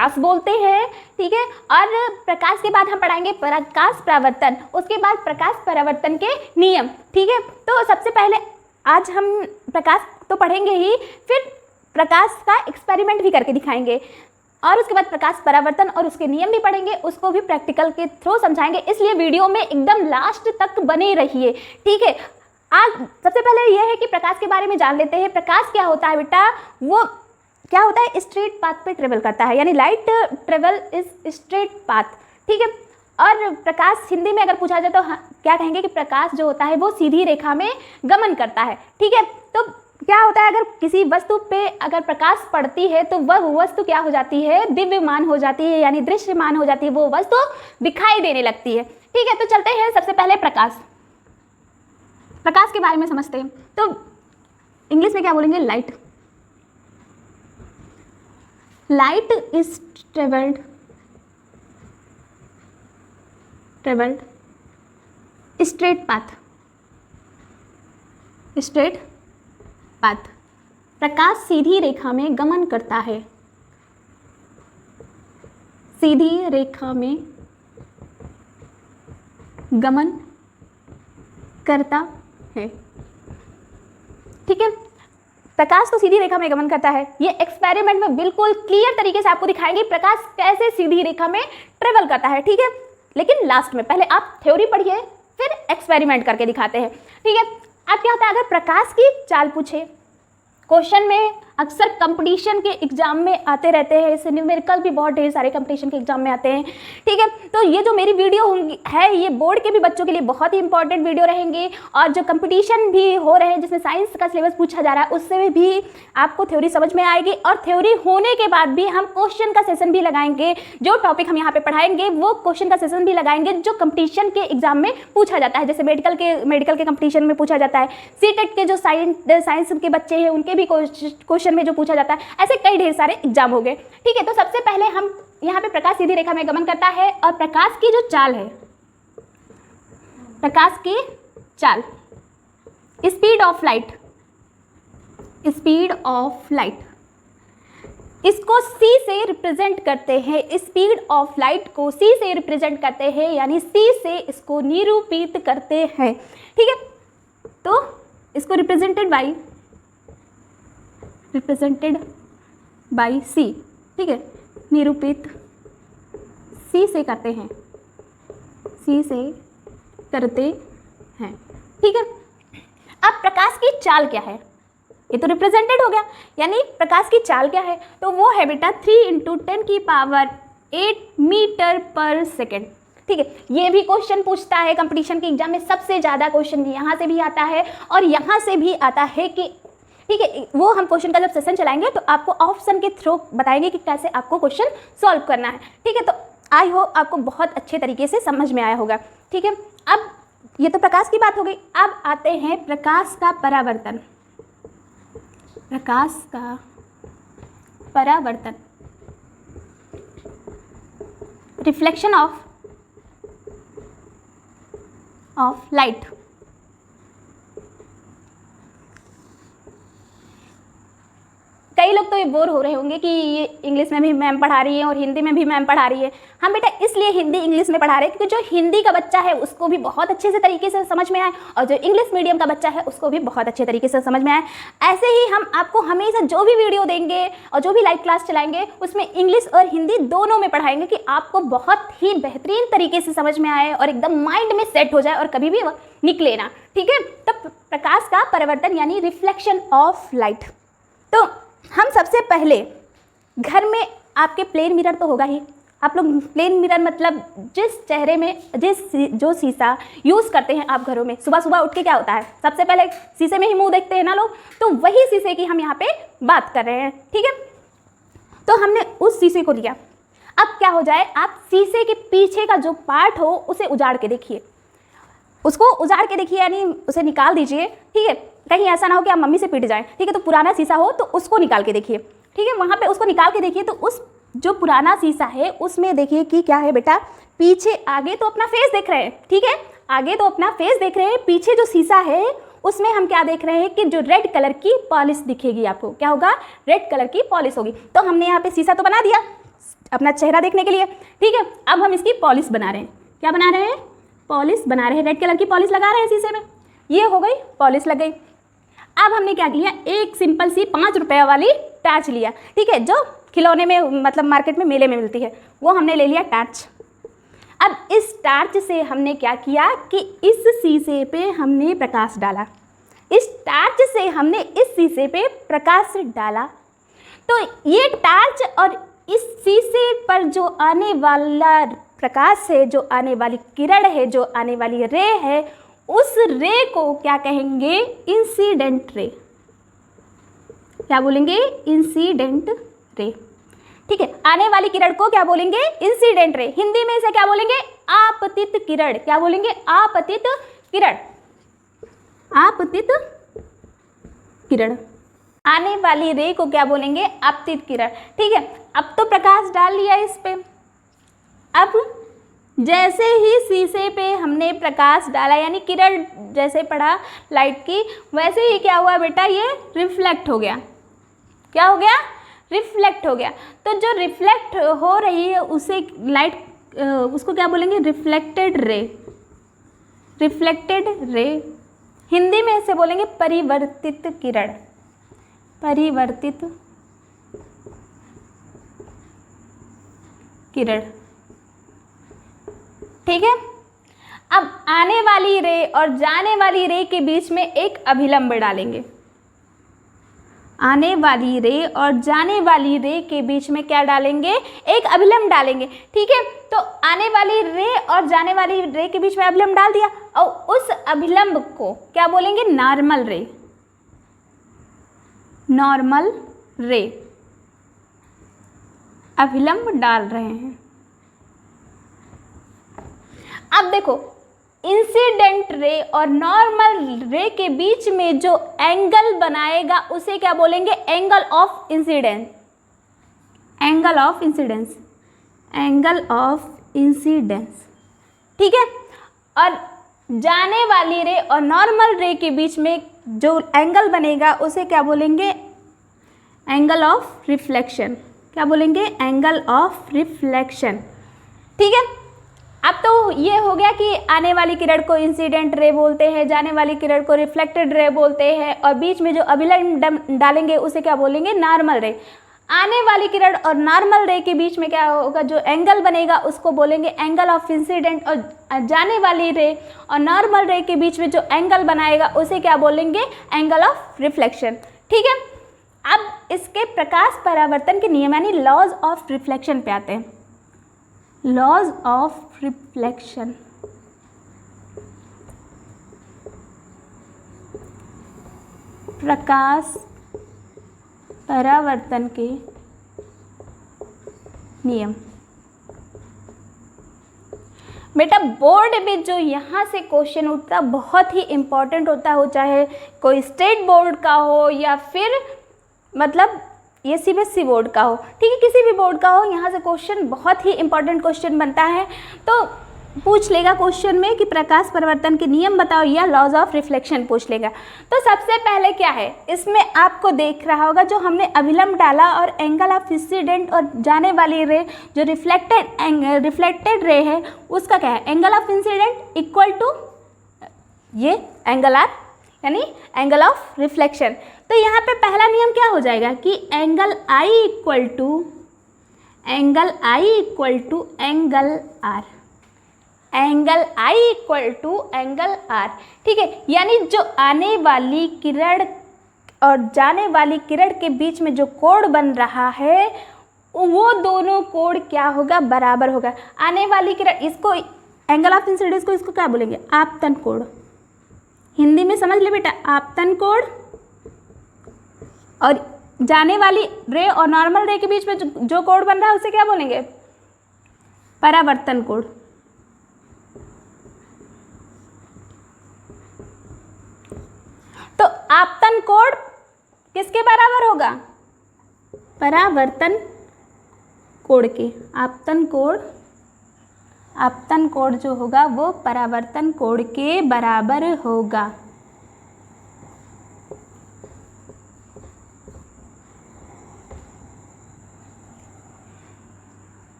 प्रकाश बोलते हैं, ठीक है। और प्रकाश के बाद हम पढ़ाएंगे प्रकाश परावर्तन, उसके बाद प्रकाश परावर्तन के नियम, ठीक है। तो सबसे पहले आज हम प्रकाश तो पढ़ेंगे ही, फिर प्रकाश का एक्सपेरिमेंट भी करके दिखाएंगे, और उसके बाद प्रकाश परावर्तन और उसके नियम भी पढ़ेंगे, उसको भी प्रैक्टिकल के थ्रू समझाएंगे। इसलिए वीडियो में एकदम लास्ट तक बने रहिए, ठीक है। आज सबसे पहले यह है कि प्रकाश के बारे में जान लेते हैं। प्रकाश क्या होता है बेटा? वो क्या होता है? स्ट्रेट पाथ पे ट्रेवल करता है, यानी light travel is straight path, ठीक है। और प्रकाश हिंदी में अगर पूछा जाए तो क्या कहेंगे कि प्रकाश जो होता है वो सीधी रेखा में गमन करता है, ठीक है। तो क्या होता है, अगर किसी वस्तु पे अगर प्रकाश पड़ती है तो वह वस्तु क्या हो जाती है? दिव्यमान हो जाती है, यानी दृश्यमान हो जाती है, वो वस्तु दिखाई देने लगती है, ठीक है। तो चलते हैं सबसे पहले प्रकाश के बारे में समझते हैं। तो इंग्लिश में क्या बोलेंगे? Light is travelled straight path. प्रकाश सीधी रेखा में गमन करता है, सीधी रेखा में गमन करता है, ठीक है। प्रकाश तो सीधी रेखा में गमन करता है। ये एक्सपेरिमेंट में बिल्कुल क्लियर तरीके से आपको दिखाएंगे प्रकाश कैसे सीधी रेखा में ट्रेवल करता है, ठीक है। लेकिन लास्ट में पहले आप थ्योरी पढ़िए, फिर एक्सपेरिमेंट करके दिखाते हैं, ठीक है। अब क्या होता है, अगर प्रकाश की चाल पूछे क्वेश्चन में, अक्सर कंपटीशन के एग्जाम में आते रहते हैं, इससे न्यूमेरिकल भी बहुत ढेर सारे कंपटीशन के एग्जाम में आते हैं, ठीक है। तो ये जो मेरी वीडियो होंगी है, ये बोर्ड के भी बच्चों के लिए बहुत ही इंपॉर्टेंट वीडियो रहेंगे, और जो कंपटीशन भी हो रहे हैं जिसमें साइंस का सिलेबस पूछा जा रहा है, उससे भी आपको थ्योरी समझ में आएगी। और थ्योरी होने के बाद भी हम क्वेश्चन का सेशन भी लगाएंगे, जो टॉपिक हम यहाँ पे पढ़ाएंगे वो क्वेश्चन का सेशन भी लगाएंगे जो कंपटीशन के एग्जाम में पूछा जाता है। जैसे मेडिकल के कंपटीशन में पूछा जाता है, सीटेट के जो साइंस के बच्चे हैं उनके भी क्वेश्चन में जो पूछा जाता है, ऐसे कई ढेर सारे एग्जाम हो गए, ठीक है। तो सबसे पहले हम यहाँ पे प्रकाश सीधी रेखा में गमन करता है, और प्रकाश की जो चाल है, प्रकाश की चाल, स्पीड ऑफ लाइट, इसको C से रिप्रेजेंट करते हैं, स्पीड ऑफ लाइट को C से रिप्रेजेंट करते हैं, यानी C से इसको निरूपित करते हैं, ठीक है। तो इसको रिप्रेजेंटेड बाई C, ठीक है, निरूपित C से करते हैं, ठीक है। अब प्रकाश की चाल क्या है? ये तो रिप्रेजेंटेड हो गया, यानी प्रकाश की चाल क्या है? तो वो है बेटा 3 × 10⁸ मीटर पर सेकेंड, ठीक है। ये भी क्वेश्चन पूछता है कंपटीशन के एग्जाम में, सबसे ज़्यादा क्वेश्चन यहाँ से भी आता है और यहाँ से भी आता है कि, ठीक है, वो हम क्वेश्चन का जब सेशन चलाएंगे तो आपको ऑप्शन के थ्रू बताएंगे कि कैसे आपको क्वेश्चन सॉल्व करना है, ठीक है। तो आई होप आपको बहुत अच्छे तरीके से समझ में आया होगा, ठीक है। अब ये तो प्रकाश की बात हो गई, अब आते हैं प्रकाश का परावर्तन, रिफ्लेक्शन ऑफ लाइट। कई लोग तो ये बोर हो रहे होंगे कि ये इंग्लिश में भी मैम पढ़ा रही है और हिंदी में भी मैम पढ़ा रही है। हम बेटा इसलिए हिंदी इंग्लिश में पढ़ा रहे हैं क्योंकि जो हिंदी का बच्चा है उसको भी बहुत अच्छे से तरीके से समझ में आए, और जो इंग्लिश मीडियम का बच्चा है उसको भी बहुत अच्छे तरीके से समझ में आए। ऐसे ही हम आपको हमेशा जो भी वीडियो देंगे और जो भी लाइव क्लास चलाएंगे उसमें इंग्लिश और हिंदी दोनों में पढ़ाएंगे कि आपको बहुत ही बेहतरीन तरीके से समझ में आए और एकदम माइंड में सेट हो जाए और कभी भी निकले ना, ठीक है। तो प्रकाश का परावर्तन यानी रिफ्लेक्शन ऑफ लाइट। तो हम सबसे पहले घर में आपके प्लेन मिरर तो होगा ही, आप लोग प्लेन मिरर मतलब जिस चेहरे में जो शीशा यूज़ करते हैं आप घरों में, सुबह सुबह उठ के क्या होता है, सबसे पहले शीशे में ही मुंह देखते हैं ना लोग, तो वही शीशे की हम यहाँ पे बात कर रहे हैं, ठीक है। तो हमने उस शीशे को लिया, अब क्या हो जाए, आप शीशे के पीछे का जो पार्ट हो उसे उजाड़ के देखिए, उसको उजाड़ के देखिए, यानी उसे निकाल दीजिए, ठीक है। कहीं ऐसा ना हो कि आप मम्मी से पिट जाएं, ठीक है। तो पुराना शीशा हो तो उसको निकाल के देखिए, ठीक है। वहाँ पे उसको निकाल के देखिए, तो उस जो पुराना शीशा है उसमें देखिए कि क्या है बेटा, पीछे आगे तो अपना फेस देख रहे हैं, ठीक है, आगे तो अपना फेस देख रहे हैं, पीछे जो शीशा है उसमें हम क्या देख रहे हैं कि जो रेड कलर की पॉलिश दिखेगी आपको, क्या होगा, रेड कलर की पॉलिश होगी। तो हमने यहाँ पे शीशा तो बना दिया, अपना चेहरा देखने के लिए। ठीक है, अब हम इसकी पॉलिश बना रहे हैं। क्या बना रहे हैं? पॉलिश बना रहे हैं। रेड कलर की पॉलिश लगा रहे हैं शीशे में। ये हो गई, पॉलिश लग गई। अब हमने क्या किया, एक सिंपल सी 5 रुपये वाली टार्च लिया। ठीक है, जो खिलौने में मतलब मार्केट में मेले में मिलती है, वो हमने ले लिया टार्च। अब इस टार्च से हमने क्या किया कि इस शीशे पे हमने प्रकाश डाला। इस टार्च से हमने इस शीशे पे प्रकाश डाला, तो ये टार्च और इस शीशे पर जो आने वाला प्रकाश है, जो आने वाली किरण है, जो आने वाली रे है, उस रे को क्या कहेंगे? Incident ray. क्या बोलेंगे? Incident ray. ठीक है, आने वाली किरण को क्या बोलेंगे? Incident ray. हिंदी में इसे क्या बोलेंगे? आपतित किरण। क्या बोलेंगे? आपतित किरण। आपतित किरण। आने वाली रे को क्या बोलेंगे? आपतित किरण। ठीक है, अब तो प्रकाश डाल लिया इस पे। अब जैसे ही शीशे पे हमने प्रकाश डाला, यानी किरण जैसे पड़ा लाइट की, वैसे ही क्या हुआ बेटा? ये रिफ्लेक्ट हो गया। क्या हो गया? रिफ्लेक्ट हो गया। तो जो रिफ्लेक्ट हो रही है उसे लाइट, उसको क्या बोलेंगे? Reflected ray. Reflected ray. Hindi में इसे बोलेंगे परिवर्तित किरण। परिवर्तित किरण। ठीक है, अब आने वाली रे और जाने वाली रे के बीच में एक अभिलंब डालेंगे। आने वाली रे और जाने वाली रे के बीच में क्या डालेंगे? एक अभिलंब डालेंगे। ठीक है, तो आने वाली रे और जाने वाली रे के बीच में अभिलंब डाल दिया, और उस अभिलंब को क्या बोलेंगे? नॉर्मल रे। नॉर्मल रे। अभिलंब डाल रहे हैं। अब देखो, इंसिडेंट रे और नॉर्मल रे के बीच में जो एंगल बनाएगा उसे क्या बोलेंगे? Angle of incidence. Angle of incidence. Angle of incidence. ठीक है, और जाने वाली रे और नॉर्मल रे के बीच में जो एंगल बनेगा उसे क्या बोलेंगे? Angle of reflection. क्या बोलेंगे? Angle of reflection. ठीक है, अब तो ये हो गया कि आने वाली किरण को इंसिडेंट रे बोलते हैं, जाने वाली किरण को रिफ्लेक्टेड रे बोलते हैं, और बीच में जो अभिलंब डालेंगे उसे क्या बोलेंगे? नॉर्मल रे। आने वाली किरण और नॉर्मल रे के बीच में क्या होगा? जो एंगल बनेगा उसको बोलेंगे एंगल ऑफ इंसिडेंट, और जाने वाली रे और नॉर्मल रे के बीच में जो एंगल बनाएगा उसे क्या बोलेंगे? Angle of reflection. ठीक है, अब इसके प्रकाश परावर्तन के नियम यानी लॉज ऑफ रिफ्लेक्शन पे आते हैं। Laws of reflection. प्रकाश परावर्तन के नियम। बेटा बोर्ड में जो यहाँ से क्वेश्चन उठता है बहुत ही इम्पोर्टेंट होता हो, चाहे कोई स्टेट बोर्ड का हो या फिर मतलब ये सीबीएसई बोर्ड का हो। ठीक है, किसी भी बोर्ड का हो, यहाँ से क्वेश्चन बहुत ही इंपॉर्टेंट क्वेश्चन बनता है। तो पूछ लेगा क्वेश्चन में कि प्रकाश परावर्तन के नियम बताओ या लॉज ऑफ रिफ्लेक्शन पूछ लेगा। तो सबसे पहले क्या है इसमें आपको देख रहा होगा, जो हमने अभिलंब डाला और एंगल ऑफ इंसिडेंट और जाने वाली रे जो रिफ्लेक्टेड रे है उसका क्या है? Angle of incidence equal to ये एंगल आर यानी एंगल ऑफ रिफ्लेक्शन। तो यहाँ पे पहला नियम क्या हो जाएगा कि angle I equal to angle R. Angle I equal to angle R. ठीक है, यानी जो आने वाली किरण और जाने वाली किरण के बीच में जो कोण बन रहा है वो दोनों कोण क्या होगा? बराबर होगा। आने वाली किरण, इसको एंगल ऑफ इंसिडेंस को इसको क्या बोलेंगे? आपतन कोण। हिंदी में समझ ले बेटा, आपतन कोण। और जाने वाली रे और नॉर्मल रे के बीच में जो कोण बन रहा है उसे क्या बोलेंगे? परावर्तन कोण। तो आपतन कोण किसके बराबर होगा? परावर्तन कोण के। आपतन कोण जो होगा वो परावर्तन कोण के बराबर होगा।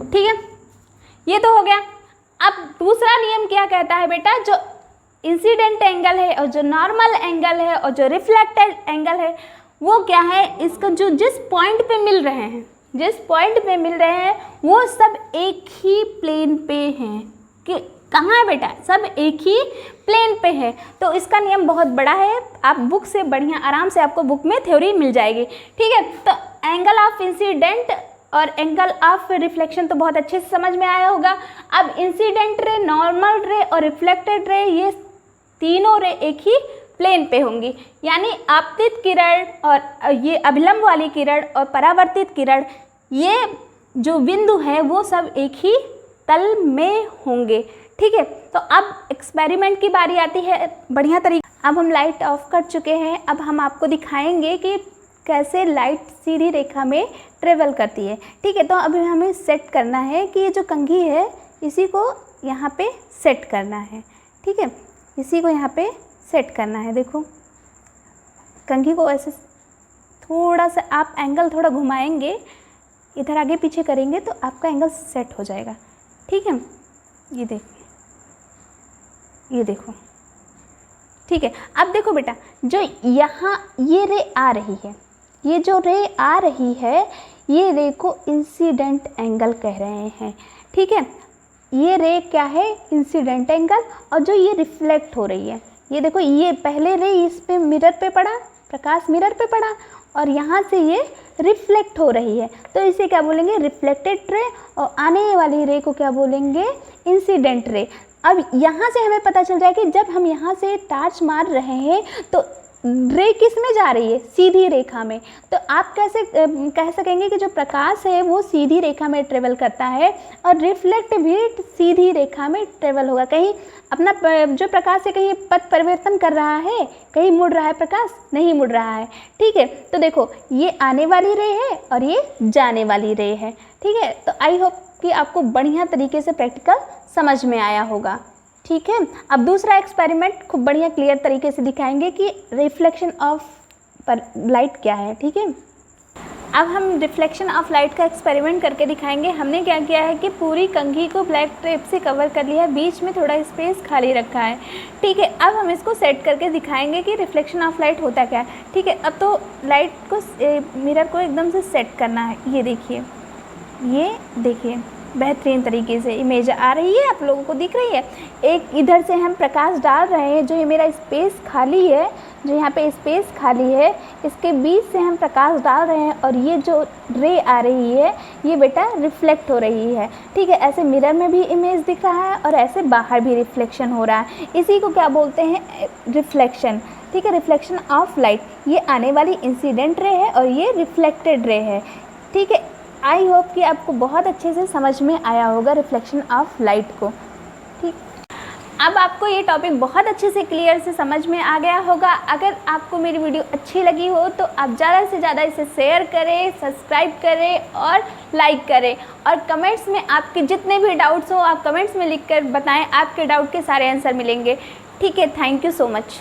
ठीक है, ये तो हो गया। अब दूसरा नियम क्या कहता है बेटा, जो इंसिडेंट एंगल है और जो नॉर्मल एंगल है और जो रिफ्लेक्टेड एंगल है वो क्या है, इसका जो जिस पॉइंट पे मिल रहे हैं, जिस पॉइंट पे मिल रहे हैं वो सब एक ही प्लेन पे हैं। कि कहाँ है बेटा, सब एक ही प्लेन पे है। तो इसका नियम बहुत बड़ा है, आप बुक से बढ़िया आराम से आपको बुक में थ्योरी मिल जाएगी। ठीक है, तो एंगल ऑफ इंसिडेंट और एंगल ऑफ रिफ्लेक्शन तो बहुत अच्छे से समझ में आया होगा। अब इंसिडेंट रे, नॉर्मल रे और रिफ्लेक्टेड रे, ये तीनों रे एक ही प्लेन पे होंगी। यानी आपतित किरण और ये अभिलंब वाली किरण और परावर्तित किरण, ये जो बिंदु है वो सब एक ही तल में होंगे। ठीक है, तो अब एक्सपेरिमेंट की बारी आती है बढ़िया तरीके। अब हम लाइट ऑफ कर चुके हैं, अब हम आपको दिखाएंगे कि कैसे लाइट सीधी रेखा में ट्रेवल करती है। ठीक है, तो अभी हमें सेट करना है कि ये जो कंघी है इसी को यहाँ पे सेट करना है। ठीक है, इसी को यहाँ पे सेट करना है। देखो कंघी को ऐसे थोड़ा सा आप एंगल थोड़ा घुमाएंगे, इधर आगे पीछे करेंगे तो आपका एंगल सेट हो जाएगा। ठीक है, ये देखिए, ये देखो। ठीक है, अब देखो बेटा, जो यहाँ ये रे आ रही है, ये जो रे आ रही है, ये रे को इंसिडेंट एंगल कह रहे हैं। ठीक है, ये रे क्या है, इंसिडेंट एंगल। और जो ये रिफ्लेक्ट हो रही है, ये देखो, ये पहले रे इस पे मिरर पे पड़ा, प्रकाश मिरर पे पड़ा और यहाँ से ये रिफ्लेक्ट हो रही है, तो इसे क्या बोलेंगे, रिफ्लेक्टेड रे। और आने वाली रे को क्या बोलेंगे, इंसिडेंट रे। अब यहाँ से हमें पता चल जाए कि जब हम यहाँ से टार्च मार रहे हैं तो रे किस में जा रही है, सीधी रेखा में। तो आप कैसे कह सकेंगे कि जो प्रकाश है वो सीधी रेखा में ट्रेवल करता है और रिफ्लेक्ट भी सीधी रेखा में ट्रेवल होगा। कहीं अपना जो प्रकाश है कहीं पथ परिवर्तन कर रहा है, कहीं मुड़ रहा है प्रकाश, नहीं मुड़ रहा है। ठीक है, तो देखो ये आने वाली रे है और ये जाने वाली रे है। ठीक है, तो आई होप कि आपको बढ़िया तरीके से प्रैक्टिकल समझ में आया होगा। ठीक है, अब दूसरा एक्सपेरिमेंट खूब बढ़िया क्लियर तरीके से दिखाएंगे कि रिफ्लेक्शन ऑफ लाइट क्या है। ठीक है, अब हम रिफ्लेक्शन ऑफ लाइट का एक्सपेरिमेंट करके दिखाएंगे। हमने क्या किया है कि पूरी कंघी को ब्लैक टेप से कवर कर लिया है, बीच में थोड़ा स्पेस खाली रखा है। ठीक है, अब हम इसको सेट करके दिखाएंगे कि रिफ्लेक्शन ऑफ लाइट होता क्या है। ठीक है, अब तो लाइट को मिरर को एकदम से सेट करना है। ये देखिए, ये देखिए, बेहतरीन तरीके से इमेज आ रही है, आप लोगों को दिख रही है। एक इधर से हम प्रकाश डाल रहे हैं, जो ये मेरा स्पेस खाली है, जो यहाँ पे स्पेस खाली है, इसके बीच से हम प्रकाश डाल रहे हैं और ये जो रे आ रही है ये बेटा रिफ्लेक्ट हो रही है। ठीक है, ऐसे मिरर में भी इमेज दिख रहा है और ऐसे बाहर भी रिफ्लेक्शन हो रहा है। इसी को क्या बोलते हैं, रिफ्लेक्शन। ठीक है, रिफ्लेक्शन ऑफ लाइट। ये आने वाली इंसिडेंट रे है और ये रिफ्लेक्टेड रे है। ठीक है, आई होप कि आपको बहुत अच्छे से समझ में आया होगा रिफ्लेक्शन ऑफ लाइट को। ठीक, अब आपको ये टॉपिक बहुत अच्छे से क्लियर से समझ में आ गया होगा। अगर आपको मेरी वीडियो अच्छी लगी हो तो आप ज़्यादा से ज़्यादा इसे शेयर करें, सब्सक्राइब करें और लाइक करें। और कमेंट्स में आपके जितने भी डाउट्स हो आप कमेंट्स में लिख कर बताएं, आपके डाउट के सारे आंसर मिलेंगे। ठीक है, थैंक यू सो मच।